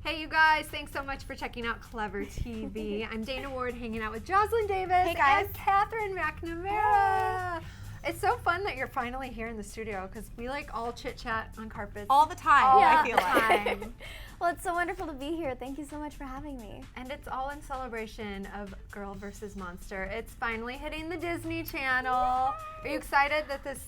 Hey, you guys, thanks so much for checking out Clever TV. I'm Dana Ward hanging out with Joslyn Davis hey guys. and Katherine McNamara. It's so fun that you're finally here in the studio because we like all chit chat on carpets All the time, I feel like. Well, it's so wonderful to be here. Thank you so much for having me. And it's all in celebration of Girl vs. Monster. It's finally hitting the Disney Channel. Are you excited that this is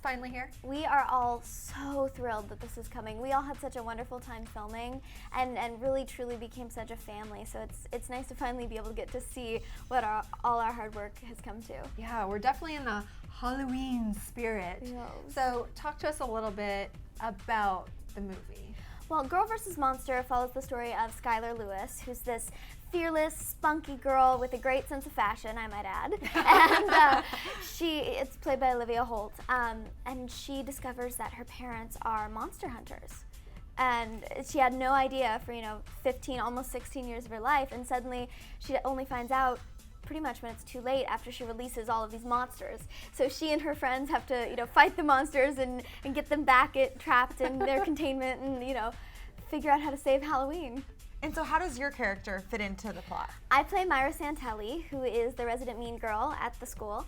finally here? We are all so thrilled that this is coming. We all had such a wonderful time filming and really truly became such a family. So it's nice to finally be able to get to see what all our hard work has come to. Yeah, we're definitely in the Halloween spirit. Yes. So talk to us a little bit about the movie. Well, Girl vs. Monster follows the story of Skylar Lewis, who's this fearless, spunky girl with a great sense of fashion, I might add. And it's played by Olivia Holt, and she discovers that her parents are monster hunters. And she had no idea for 15, almost 16 years of her life, and suddenly she only finds out pretty much when it's too late after she releases all of these monsters. So she and her friends have to fight the monsters and get them back trapped in their containment and figure out how to save Halloween. And so how does your character fit into the plot? I play Myra Santelli, who is the resident mean girl at the school.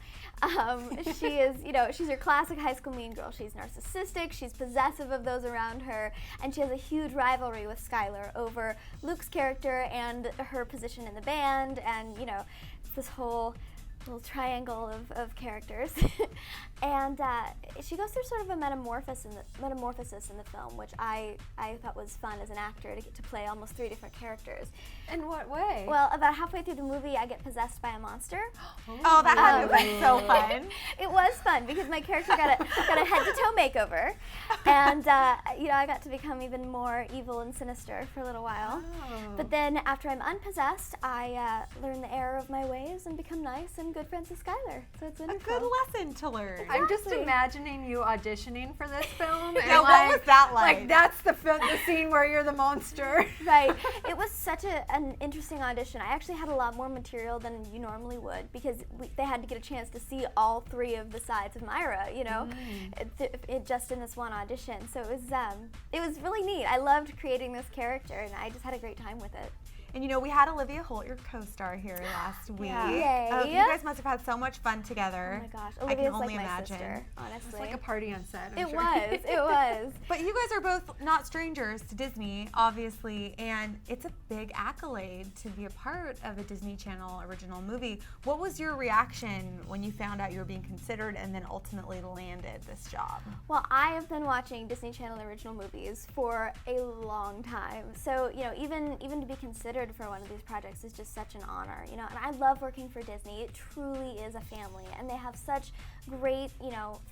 She is, she's your classic high school mean girl. She's narcissistic, she's possessive of those around her, and she has a huge rivalry with Skylar over Luke's character and her position in the band, and this whole little triangle of characters. And she goes through sort of a metamorphosis in the film, which I thought was fun as an actor to get to play almost 3 different characters. In what way? Well, about halfway through the movie, I get possessed by a monster. Oh, that had to have been so fun. It was fun because my character got a head-to-toe makeover, and I got to become even more evil and sinister for a little while. Oh. But then after I'm unpossessed, I learn the error of my ways and become nice and good friends with Skylar. So it's A wonderful. good lesson to learn. I'm just imagining you auditioning for this film. Yeah, what was that like? Like that's the scene where you're the monster. Right. It was such an interesting audition. I actually had a lot more material than you normally would because they had to get a chance to see all 3 of the sides of Myra, it just in this one audition. So it was really neat. I loved creating this character, and I just had a great time with it. And we had Olivia Holt, your co-star, here last week. Yeah. You guys must have had so much fun together. Oh my gosh, I Olivia's can only like my imagine. sister, honestly. It's like a party on set. I'm It sure. was. But you guys are both not strangers to Disney, obviously, and it's a big accolade to be a part of a Disney Channel original movie. What was your reaction when you found out you were being considered and then ultimately landed this job? Well, I have been watching Disney Channel original movies for a long time. So, even to be considered for one of these projects is just such an honor, and I love working for Disney. It truly is a family, and they have such great,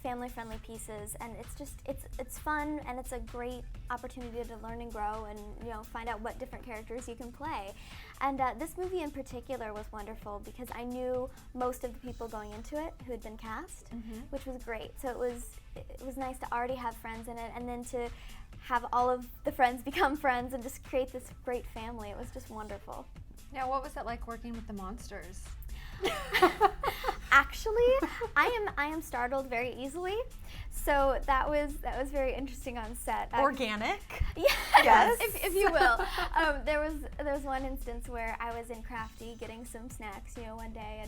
family-friendly pieces, and it's fun, and it's a great opportunity to learn and grow and, find out what different characters you can play. And this movie in particular was wonderful because I knew most of the people going into it who had been cast, which was great. So it was nice to already have friends in it, and then to have all of the friends become friends and just create this great family. It was just wonderful. Now, what was it like working with the monsters? Actually, I am startled very easily, so that was very interesting on set. Organic? Yes. if you will. There was one instance where I was in Crafty getting some snacks, one day,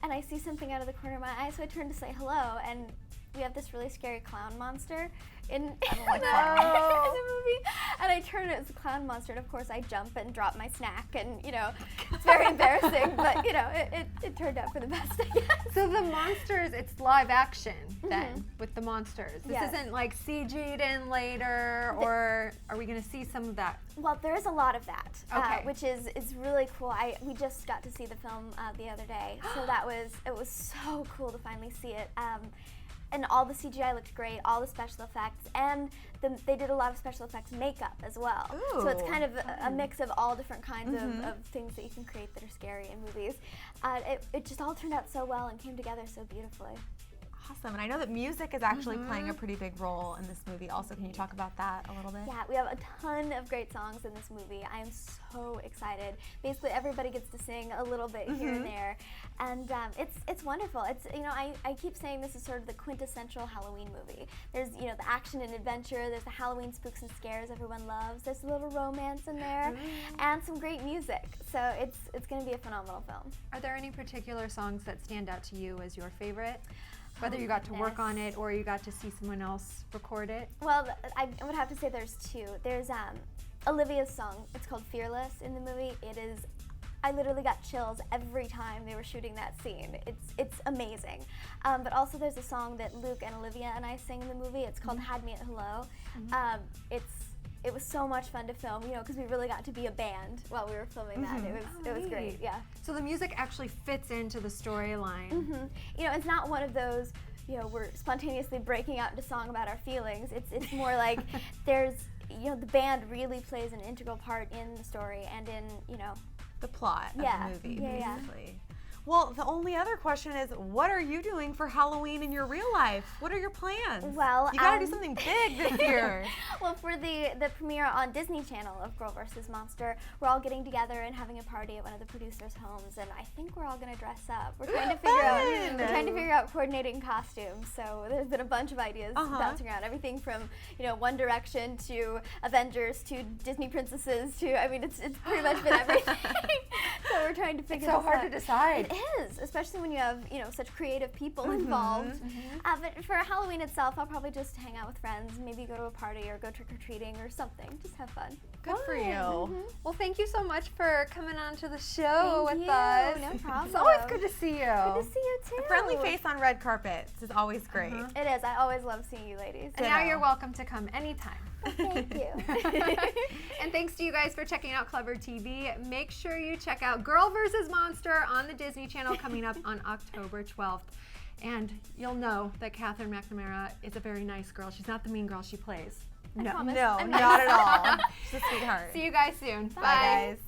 and I see something out of the corner of my eye, so I turned to say hello, and we have this really scary clown monster in the movie, and I turn, it's a clown monster, and of course I jump and drop my snack, and it's very embarrassing, but it turned out for the best, I guess. So the monsters, it's live action then with the monsters. This Yes. isn't like CG'd in later, or are we going to see some of that? Well, there is a lot of that, Okay. which is really cool. We just got to see the film the other day, so it was so cool to finally see it. And all the CGI looked great, all the special effects, and they did a lot of special effects makeup as well. Ooh. So it's kind of a mix of all different kinds of things that you can create that are scary in movies. It just all turned out so well and came together so beautifully. Awesome. And I know that music is actually playing a pretty big role in this movie also. Can you talk about that a little bit? Yeah, we have a ton of great songs in this movie. I am so excited. Basically, everybody gets to sing a little bit here and there. And it's wonderful. It's, you know, I keep saying this is sort of the quintessential Halloween movie. There's, you know, the action and adventure. There's the Halloween spooks and scares everyone loves. There's a little romance in there and some great music. So it's going to be a phenomenal film. Are there any particular songs that stand out to you as your favorite? Whether you got to work on it or you got to see someone else record it? Well, I would have to say there's two. There's Olivia's song. It's called Fearless in the movie. It is, I literally got chills every time they were shooting that scene. It's amazing. But also there's a song that Luke and Olivia and I sing in the movie. It's called Had Me at Hello. It was so much fun to film, you know, because we really got to be a band while we were filming that. It was great, yeah. So the music actually fits into the storyline. You know, it's not one of those, you know, we're spontaneously breaking out into song about our feelings. It's more like there's, you know, the band really plays an integral part in the story and in, you know, the plot of the movie, basically. Well, the only other question is, what are you doing for Halloween in your real life? What are your plans? Well, you gotta do something big this year. Well, for the premiere on Disney Channel of Girl vs. Monster, we're all getting together and having a party at one of the producers' homes, and I think we're all gonna dress up. We're trying to figure out coordinating costumes. So there's been a bunch of ideas bouncing around, everything from, you know, One Direction to Avengers to Disney princesses to, I mean, it's pretty much been everything. So we're trying to figure this out. It's so hard to decide. It is, especially when you have, you know, such creative people involved. But for Halloween itself, I'll probably just hang out with friends, maybe go to a party or go trick-or-treating or something. Just have fun. Good for you. Well, thank you so much for coming on to the show with us. No problem. It's always good to see you. Good to see you too. A friendly face on red carpets is always great. It is. I always love seeing you ladies. And now you're welcome to come anytime. Thank you. And thanks to you guys for checking out Clever TV. Make sure you check out Girl vs. Monster on the Disney Channel coming up on October 12th. And you'll know that Katherine McNamara is a very nice girl. She's not the mean girl she plays. I promise. No, I'm not at all. She's a sweetheart. See you guys soon. Bye, guys.